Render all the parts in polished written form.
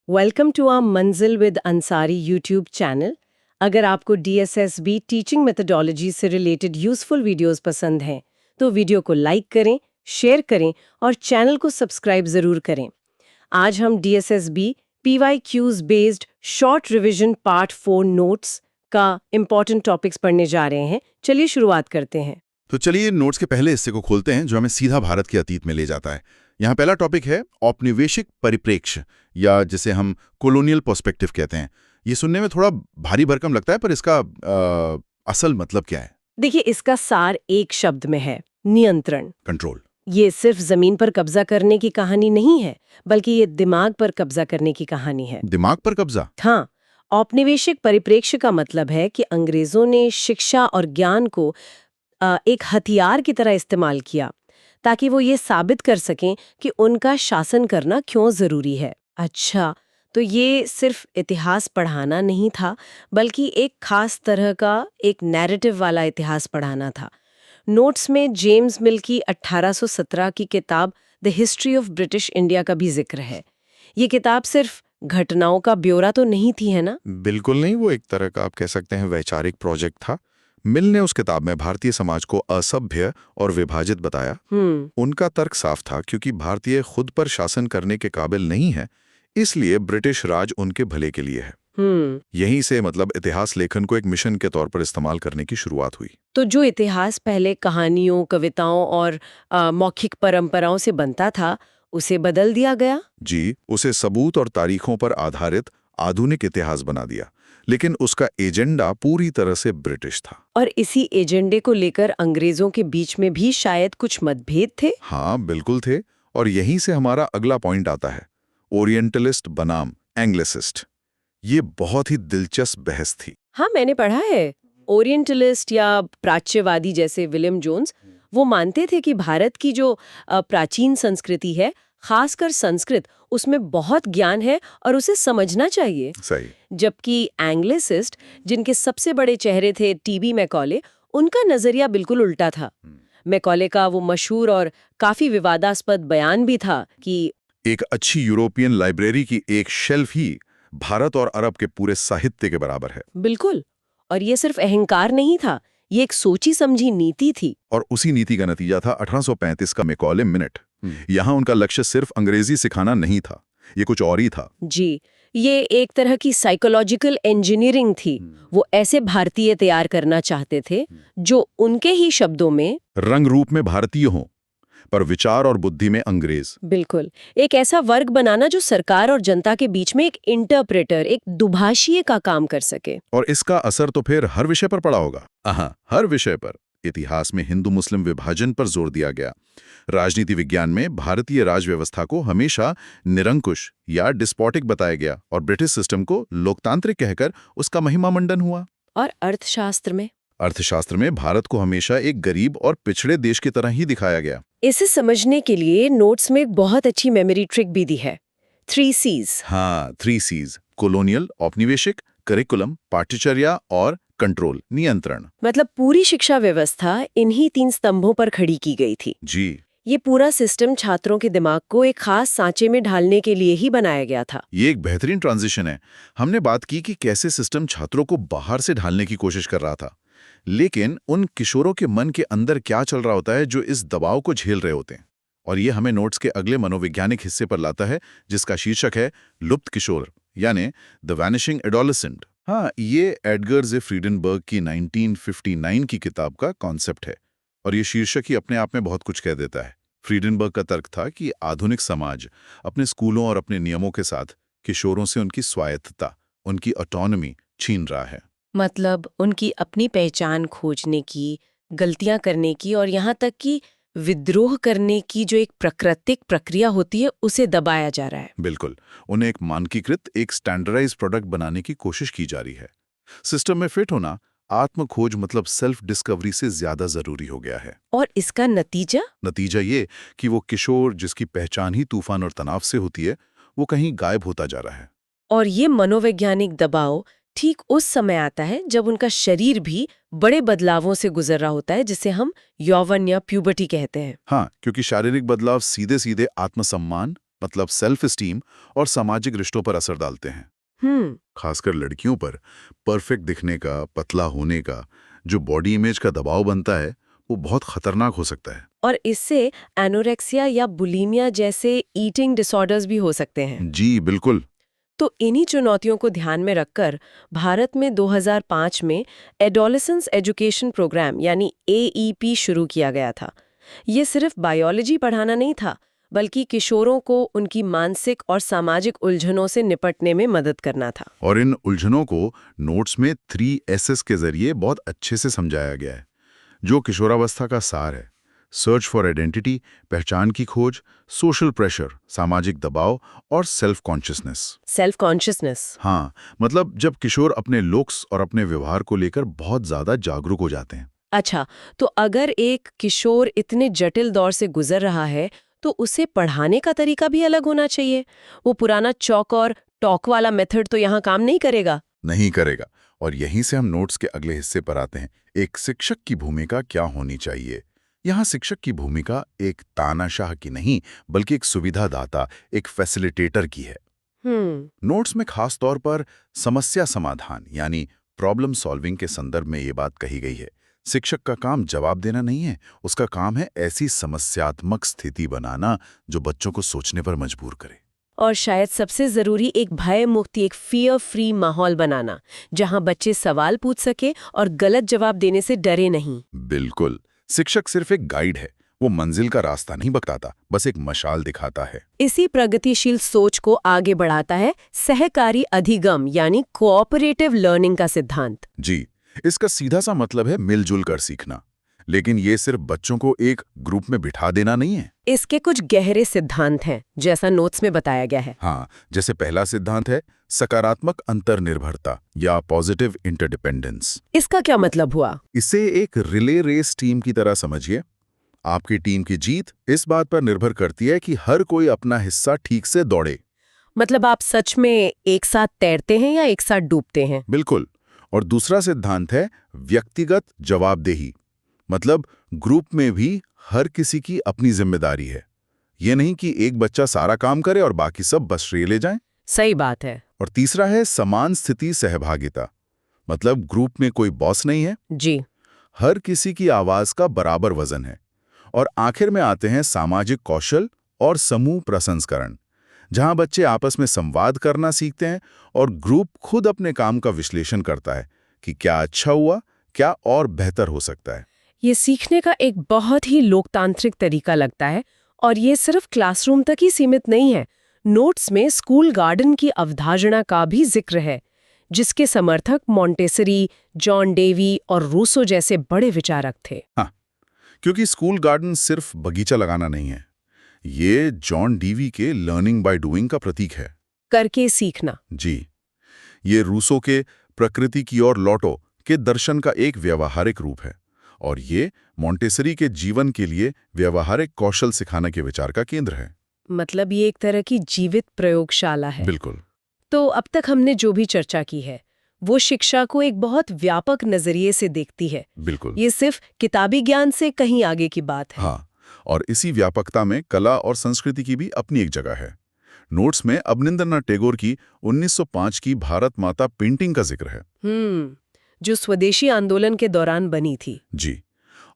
Welcome to our मंजिल with Ansari YouTube channel. अगर आपको DSSB टीचिंग मेथोडोलॉजी से रिलेटेड यूजफुल वीडियोस पसंद हैं तो वीडियो को लाइक करें, शेयर करें और चैनल को सब्सक्राइब जरूर करें। आज हम DSSB PYQs based short revision part 4 notes का इम्पोर्टेंट टॉपिक्स पढ़ने जा रहे हैं। चलिए शुरुआत करते हैं। तो चलिए नोट्स के पहले हिस्से को खोलते हैं जो हमें सीधा भारत के अतीत में ले जाता है। यहाँ पहला टॉपिक है औपनिवेशिक परिप्रेक्ष्य, या जिसे हम कॉलोनियल पर्सपेक्टिव कहते हैं। ये सुनने में थोड़ा भारी भरकम लगता है, पर इसका असल मतलब क्या है? देखिए, इसका सार एक शब्द में है, नियंत्रण, कंट्रोल। ये सिर्फ जमीन पर कब्जा करने की कहानी नहीं है, बल्कि ये दिमाग पर कब्जा करने की कहानी है। दिमाग पर कब्जा? हाँ, औपनिवेशिक परिप्रेक्ष्य का मतलब है कि अंग्रेजों ने शिक्षा और ज्ञान को एक हथियार की तरह इस्तेमाल किया ताकि वो ये साबित कर सकें कि उनका शासन करना क्यों जरूरी है। अच्छा, तो ये सिर्फ इतिहास पढ़ाना नहीं था, बल्कि एक खास तरह का एक नैरेटिव वाला इतिहास पढ़ाना था। नोट्स में जेम्स मिल की 1817 की किताब the history of British India का भी जिक्र है। ये किताब सिर्फ घटनाओं का ब्यौरा तो नहीं थी, है ना? बिल्कुल नहीं, वो एक तरह का आप कह सकते हैं वैचारिक प्रोजेक्ट था। मिल ने उस किताब में भारतीय समाज को असभ्य और विभाजित बताया। उनका तर्क साफ था, क्योंकि भारतीय खुद पर शासन करने के काबिल नहीं है, इसलिए ब्रिटिश राज उनके भले के लिए है। यहीं से मतलब इतिहास लेखन को एक मिशन के तौर पर इस्तेमाल करने की शुरुआत हुई। तो जो इतिहास पहले कहानियों, कविताओं और मौखिक परंपराओं से बनता था, उसे बदल दिया गया। जी, उसे सबूत और तारीखों पर आधारित आधुनिक इतिहास बना दिया, लेकिन उसका एजेंडा पूरी तरह से ब्रिटिश था। और इसी एजेंडे को लेकर अंग्रेजों के बीच में भी शायद कुछ मतभेद थे। हाँ, बिल्कुल थे। और यहीं से हमारा अगला पॉइंट आता है, ओरिएंटलिस्ट बनाम एंग्लिसिस्ट। ये बहुत ही दिलचस्प बहस थी। हाँ, मैंने पढ़ा है। ओरिएंटलिस्ट या प्राच्यवादी जैसे विलियम जोन्स, वो मानते थे कि भारत की जो प्राचीन संस्कृति है, खासकर संस्कृत, उसमें बहुत ज्ञान है और उसे समझना चाहिए। सही। जबकि एंग्लिसिस्ट, जिनके सबसे बड़े चेहरे थे टीबी मैकॉले, उनका नजरिया बिल्कुल उल्टा था। मैकॉले का वो मशहूर और काफी विवादास्पद बयान भी था कि एक अच्छी यूरोपियन लाइब्रेरी की एक शेल्फ ही भारत और अरब के पूरे साहित्य के बराबर है। बिल्कुल। और ये सिर्फ अहंकार नहीं था, ये एक सोची समझी नीति थी। और उसी नीति का नतीजा था 1835 का मैकॉले मिनट। यहाँ उनका लक्ष्य सिर्फ अंग्रेजी सिखाना नहीं था, ये कुछ और ही था। जी, ये एक तरह की साइकोलॉजिकल इंजीनियरिंग थी। वो ऐसे भारतीय तैयार करना चाहते थे जो उनके ही शब्दों में रंग रूप में भारतीय हों, पर विचार और बुद्धि में अंग्रेज। बिल्कुल, एक ऐसा वर्ग बनाना जो सरकार और जनता के बीच में एक इंटरप्रेटर, एक दुभाषिए का काम कर सके। और इसका असर तो फिर हर विषय पर पड़ा होगा। हर विषय पर। इतिहास में हिंदू मुस्लिम विभाजन पर जोर दिया गया। राजनीति विज्ञान में भारतीय राज व्यवस्था को हमेशा निरंकुश या डिस्पोटिक बताया गया, और ब्रिटिश सिस्टम को लोकतांत्रिक कहकर उसका महिमा मंडन हुआ। और अर्थशास्त्र में भारत को हमेशा एक गरीब और पिछड़े देश की तरह ही दिखाया गया। इसे समझने के लिए नोट्स में एक बहुत अच्छी मेमोरी ट्रिक भी दी है, 3 C's। हाँ, 3 C's, कोलोनियल, औपनिवेशिक, करिकुलम, पाठ्यचर्या और कंट्रोल, नियंत्रण। मतलब पूरी शिक्षा व्यवस्था इन्हीं 3 स्तंभों पर खड़ी की गई थी। जी। ये पूरा सिस्टम छात्रों के दिमाग को एक खास सांचे में ढालने के लिए ही बनाया गया था। ये एक बेहतरीन ट्रांजिशन है। हमने बात की कि कैसे सिस्टम छात्रों को बाहर से ढालने की कोशिश कर रहा था, लेकिन उन किशोरों के मन के अंदर क्या चल रहा होता है जो इस दबाव को झेल रहे होते हैं। और ये हमें नोट्स के अगले मनोवैज्ञानिक हिस्से पर लाता है, जिसका शीर्षक है लुप्त किशोर, यानी द वैनिशिंग एडोलेसेंट। हाँ, ये एडगर जे फ्रीडेनबर्ग की 1959 की किताब का कॉन्सेप्ट है, और ये शीर्षक ही अपने आप में बहुत कुछ कह देता है। फ्रीडेनबर्ग का तर्क था कि आधुनिक समाज अपने स्कूलों और अपने नियमों के साथ किशोरों से उनकी स्वायत्तता, उनकी ऑटोनॉमी छीन रहा है। मतलब उनकी अपनी पहचान खोजने की, गलतियां करने की और यहाँ तक कि विद्रोह करने की जो एक प्राकृतिक प्रक्रिया होती है, उसे दबाया जा रहा है। बिल्कुल, उन्हें एक मानकीकृत, एक स्टैंडर्डाइज प्रोडक्ट बनाने की कोशिश की जा रही है। सिस्टम में फिट होना आत्म खोज मतलब सेल्फ डिस्कवरी से ज्यादा जरूरी हो गया है। और इसका नतीजा ये कि वो किशोर जिसकी पहचान ही तूफान और तनाव से होती है, वो कहीं गायब होता जा रहा है। और ये मनोवैज्ञानिक दबाव ठीक उस समय आता है जब उनका शरीर भी बड़े बदलावों से गुजर रहा होता है, जिसे हम यौवन या प्यूबर्टी कहते हैं। हाँ, क्योंकि शारीरिक बदलाव सीधे सीधे आत्मसम्मान, मतलब सेल्फ स्टीम और सामाजिक रिश्तों पर असर डालते हैं। खासकर लड़कियों पर परफेक्ट दिखने का, पतला होने का जो बॉडी इमेज का दबाव बनता है वो बहुत खतरनाक हो सकता है। और इससे एनोरेक्सिया या बुलिमिया जैसे ईटिंग डिसऑर्डर्स भी हो सकते हैं। जी बिल्कुल। तो इन्हीं चुनौतियों को ध्यान में रखकर भारत में 2005 में एडोलेसेंस एजुकेशन प्रोग्राम यानी AEP शुरू किया गया था। ये सिर्फ बायोलॉजी पढ़ाना नहीं था, बल्कि किशोरों को उनकी मानसिक और सामाजिक उलझनों से निपटने में मदद करना था। और इन उलझनों को नोट्स में 3 SS के जरिए बहुत अच्छे से समझाया गया है, जो किशोरावस्था का सार है। सर्च फॉर आइडेंटिटी, पहचान की खोज, सोशल प्रेशर, सामाजिक दबाव और सेल्फ कॉन्शियसनेस। Self consciousness. हाँ, मतलब जब किशोर अपने लुक्स और अपने व्यवहार को लेकर बहुत ज्यादा जागरूक हो जाते हैं। अच्छा, तो अगर एक किशोर इतने जटिल दौर से गुजर रहा है, तो उसे पढ़ाने का तरीका भी अलग होना चाहिए। वो पुराना चॉक और टॉक वाला मेथड तो यहाँ काम नहीं करेगा। नहीं करेगा। और यहीं से हम नोट्स के अगले हिस्से पर आते हैं। एक शिक्षक की भूमिका क्या होनी चाहिए। यहाँ शिक्षक की भूमिका एक तानाशाह की नहीं, बल्कि एक सुविधादाता, एक फैसिलिटेटर की है। नोट्स में खास तौर पर समस्या समाधान यानी प्रॉब्लम सॉल्विंग के संदर्भ में ये बात कही गई है। शिक्षक का काम जवाब देना नहीं है, उसका काम है ऐसी समस्यात्मक स्थिति बनाना जो बच्चों को सोचने पर मजबूर करे। और शायद सबसे जरूरी एक भय मुक्त, एक फियर फ्री माहौल बनाना, जहां बच्चे सवाल पूछ सके और गलत जवाब देने से डरे नहीं। बिल्कुल। शिक्षक सिर्फ एक गाइड है, वो मंजिल का रास्ता नहीं बताता, बस एक मशाल दिखाता है। इसी प्रगतिशील सोच को आगे बढ़ाता है सहकारी अधिगम यानी कोऑपरेटिव लर्निंग का सिद्धांत। जी, इसका सीधा सा मतलब है मिलजुल कर सीखना। लेकिन ये सिर्फ बच्चों को एक ग्रुप में बिठा देना नहीं है। इसके कुछ गहरे सिद्धांत हैं, जैसा नोट्स में बताया गया है। हाँ, जैसे पहला सिद्धांत है सकारात्मक अंतर्निर्भरता या पॉजिटिव इंटरडिपेंडेंस। इसका क्या मतलब हुआ? इसे एक रिले रेस टीम की तरह समझिए। आपकी टीम की जीत इस बात पर निर्भर करती है कि हर कोई अपना हिस्सा ठीक से दौड़े। मतलब आप सच में एक साथ तैरते हैं या एक साथ डूबते हैं? बिल्कुल। और दूसरा सिद्धांत है व्यक्तिगत जवाबदेही। मतलब ग्रुप में भी हर किसी की अपनी जिम्मेदारी है। ये नहीं कि एक बच्चा सारा काम करे और बाकी सब बस श्रेय ले जाएं। सही बात है। और तीसरा है समान स्थिति सहभागिता। मतलब ग्रुप में कोई बॉस नहीं है जी। हर किसी की आवाज का बराबर वजन है। और आखिर में आते हैं सामाजिक कौशल और समूह प्रसंस्करण, जहां बच्चे आपस में संवाद करना सीखते हैं और ग्रुप खुद अपने काम का विश्लेषण करता है कि क्या अच्छा हुआ, क्या और बेहतर हो सकता है। ये सीखने का एक बहुत ही लोकतांत्रिक तरीका लगता है, और ये सिर्फ क्लासरूम तक ही सीमित नहीं है। नोट्स में स्कूल गार्डन की अवधारणा का भी जिक्र है, जिसके समर्थक मॉन्टेसरी, जॉन डेवी और रूसो जैसे बड़े विचारक थे। हाँ, क्योंकि स्कूल गार्डन सिर्फ बगीचा लगाना नहीं है, ये जॉन डीवी के लर्निंग बाय डूइंग का प्रतीक है। करके सीखना। जी, ये रूसो के प्रकृति की ओर लौटो के दर्शन का एक व्यावहारिक रूप है, और ये मॉन्टेसरी के जीवन के लिए व्यावहारिक कौशल सिखाने के विचार का केंद्र है। मतलब ये एक तरह की जीवित प्रयोगशाला है। बिल्कुल। तो अब तक हमने जो भी चर्चा की है, वो शिक्षा को एक बहुत व्यापक नजरिए से देखती है। बिल्कुल। ये सिर्फ किताबी ज्ञान से कहीं आगे की बात है। हाँ, और इसी व्यापकता में कला और संस्कृति की भी अपनी एक जगह है। नोट्स में अवनिंद्रनाथ टैगोर की 1905 की भारत माता पेंटिंग का जिक्र है। जो स्वदेशी आंदोलन के दौरान बनी थी। जी,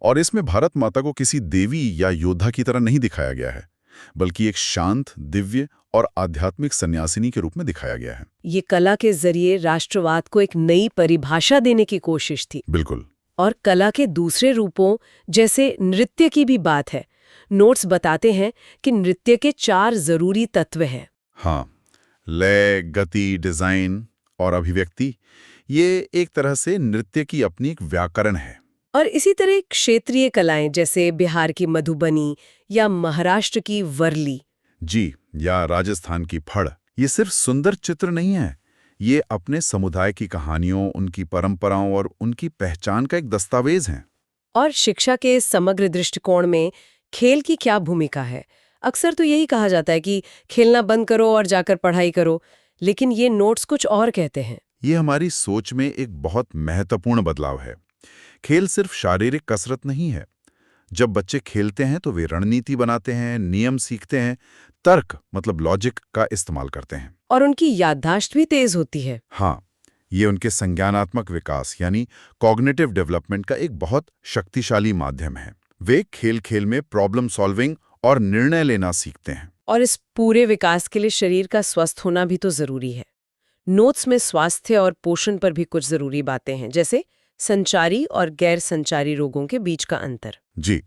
और इसमें भारत माता को किसी देवी या योद्धा की तरह नहीं दिखाया गया है, बल्कि एक शांत, दिव्य और आध्यात्मिक सन्यासिनी के रूप में दिखाया गया है। ये कला के जरिए राष्ट्रवाद को एक नई परिभाषा देने की कोशिश थी। बिल्कुल। और कला के दूसरे रूपों जैसे नृत्य की भी बात है। नोट्स बताते हैं कि नृत्य के 4 जरूरी तत्व हैं। हाँ, लय, गति, डिजाइन और अभिव्यक्ति। ये एक तरह से नृत्य की अपनी एक व्याकरण है। और इसी तरह क्षेत्रीय कलाएं जैसे बिहार की मधुबनी या महाराष्ट्र की वर्ली। जी, या राजस्थान की फड़। ये सिर्फ सुंदर चित्र नहीं है, ये अपने समुदाय की कहानियों, उनकी परंपराओं और उनकी पहचान का एक दस्तावेज है। और शिक्षा के समग्र दृष्टिकोण में खेल की क्या भूमिका है? अक्सर तो यही कहा जाता है कि खेलना बंद करो और जाकर पढ़ाई करो, लेकिन ये नोट्स कुछ और कहते हैं। ये हमारी सोच में एक बहुत महत्वपूर्ण बदलाव है। खेल सिर्फ शारीरिक कसरत नहीं है। जब बच्चे खेलते हैं तो वे रणनीति बनाते हैं, नियम सीखते हैं, तर्क मतलब लॉजिक का इस्तेमाल करते हैं। और उनकी याददाश्त भी तेज होती है। हाँ, ये उनके संज्ञानात्मक विकास यानी कॉग्निटिव डेवलपमेंट का एक बहुत शक्तिशाली माध्यम है। वे खेल-खेल में प्रॉब्लम सॉल्विंग और निर्णय लेना सीखते हैं। और इस पूरे विकास के लिए शरीर का स्वस्थ होना भी तो जरूरी है। नोट्स में स्वास्थ्य और पोषण पर भी कुछ जरूरी बातें हैं, जैसे संचारी और गैर संचारी रोगों के बीच का अंतर। जी,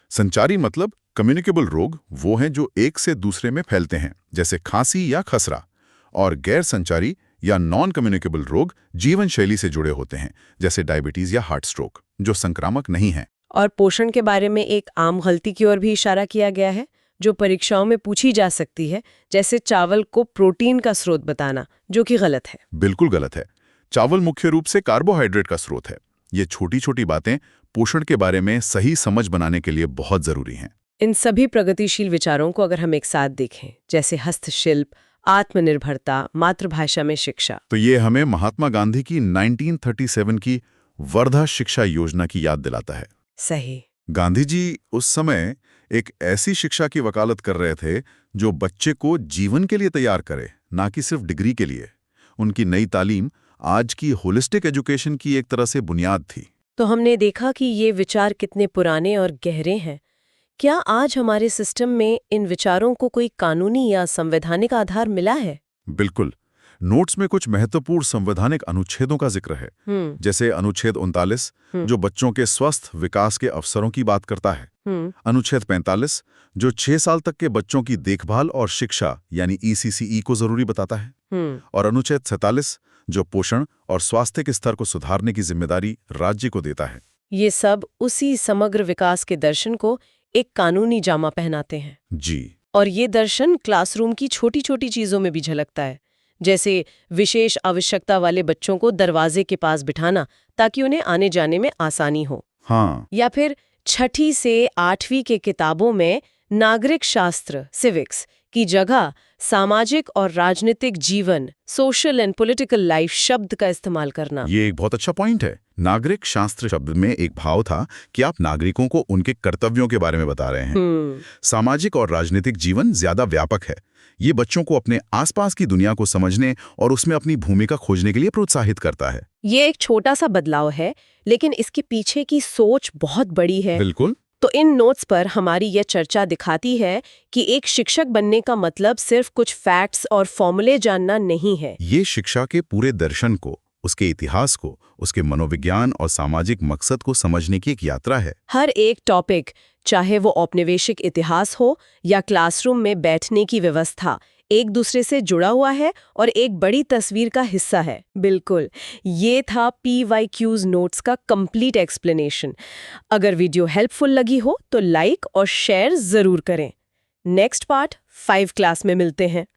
संचारी मतलब कम्युनिकेबल रोग वो हैं जो एक से दूसरे में फैलते हैं, जैसे खांसी या खसरा, और गैर संचारी या नॉन कम्युनिकेबल रोग जीवन शैली से जुड़े होते हैं, जैसे डायबिटीज या हार्ट स्ट्रोक, जो संक्रामक नहीं है। और पोषण के बारे में एक आम गलती की ओर भी इशारा किया गया है, जो परीक्षाओं में पूछी जा सकती है, जैसे चावल को प्रोटीन का स्रोत बताना, जो कि गलत है। बिल्कुल गलत है। चावल मुख्य रूप से कार्बोहाइड्रेट का स्रोत है। ये छोटी-छोटी बातें पोषण के बारे में सही समझ बनाने के लिए बहुत जरूरी हैं। इन सभी प्रगतिशील विचारों को अगर हम एक साथ देखें, जैसे हस्तशिल्प, आत्मनिर्भरता, मातृभाषा में शिक्षा, तो ये हमें महात्मा गांधी की 1937 की वर्धा शिक्षा योजना की याद दिलाता है। सही। गांधी जी उस समय एक ऐसी शिक्षा की वकालत कर रहे थे जो बच्चे को जीवन के लिए तैयार करे, ना कि सिर्फ डिग्री के लिए। उनकी नई तालीम आज की होलिस्टिक एजुकेशन की एक तरह से बुनियाद थी। तो हमने देखा कि ये विचार कितने पुराने और गहरे हैं। क्या आज हमारे सिस्टम में इन विचारों को कोई कानूनी या संवैधानिक आधार मिला है? बिल्कुल। नोट्स में कुछ महत्वपूर्ण संवैधानिक अनुच्छेदों का जिक्र है, जैसे अनुच्छेद 39 जो बच्चों के स्वस्थ विकास के अवसरों की बात करता है, अनुच्छेद 45 जो 6 साल तक के बच्चों की देखभाल और शिक्षा यानी ECCE को जरूरी बताता है, और अनुच्छेद 47 जो पोषण और स्वास्थ्य के स्तर को सुधारने की जिम्मेदारी राज्य को देता है। ये सब उसी समग्र विकास के दर्शन को एक कानूनी जामा पहनाते हैं। जी। और ये दर्शन क्लासरूम की छोटी छोटी चीजों में भी झलकता है, जैसे विशेष आवश्यकता वाले बच्चों को दरवाजे के पास बिठाना ताकि उन्हें आने जाने में आसानी हो। हाँ। या फिर 6ठी से 8वीं के किताबों में नागरिक शास्त्र सिविक्स की जगह सामाजिक और राजनीतिक जीवन सोशल एंड पॉलिटिकल लाइफ शब्द का इस्तेमाल करना। ये एक बहुत अच्छा पॉइंट है। नागरिक शास्त्र शब्द में एक भाव था कि आप नागरिकों को उनके कर्तव्यों के बारे में बता रहे हैं। सामाजिक और राजनीतिक जीवन ज्यादा व्यापक है। ये बच्चों को अपने आसपास की दुनिया को समझने और उसमें अपनी भूमिका खोजने के लिए प्रोत्साहित करता है। ये एक छोटा सा बदलाव है, लेकिन इसके पीछे की सोच बहुत बड़ी है। बिल्कुल। तो इन नोट्स पर हमारी यह चर्चा दिखाती है कि एक शिक्षक बनने का मतलब सिर्फ कुछ फैक्ट्स और फॉर्मूले जानना नहीं है। ये शिक्षा के पूरे दर्शन को, उसके इतिहास को, उसके मनोविज्ञान और सामाजिक मकसद को समझने की एक यात्रा है। हर एक टॉपिक, चाहे वो औपनिवेशिक इतिहास हो या क्लासरूम में बैठने की व्यवस्था, एक दूसरे से जुड़ा हुआ है और एक बड़ी तस्वीर का हिस्सा है। बिल्कुल, ये था PYQ's नोट्स का कंप्लीट एक्सप्लेनेशन। अगर वीडियो हेल्पफुल लगी हो तो लाइक और शेयर जरूर करें। नेक्स्ट पार्ट 5 क्लास में मिलते हैं।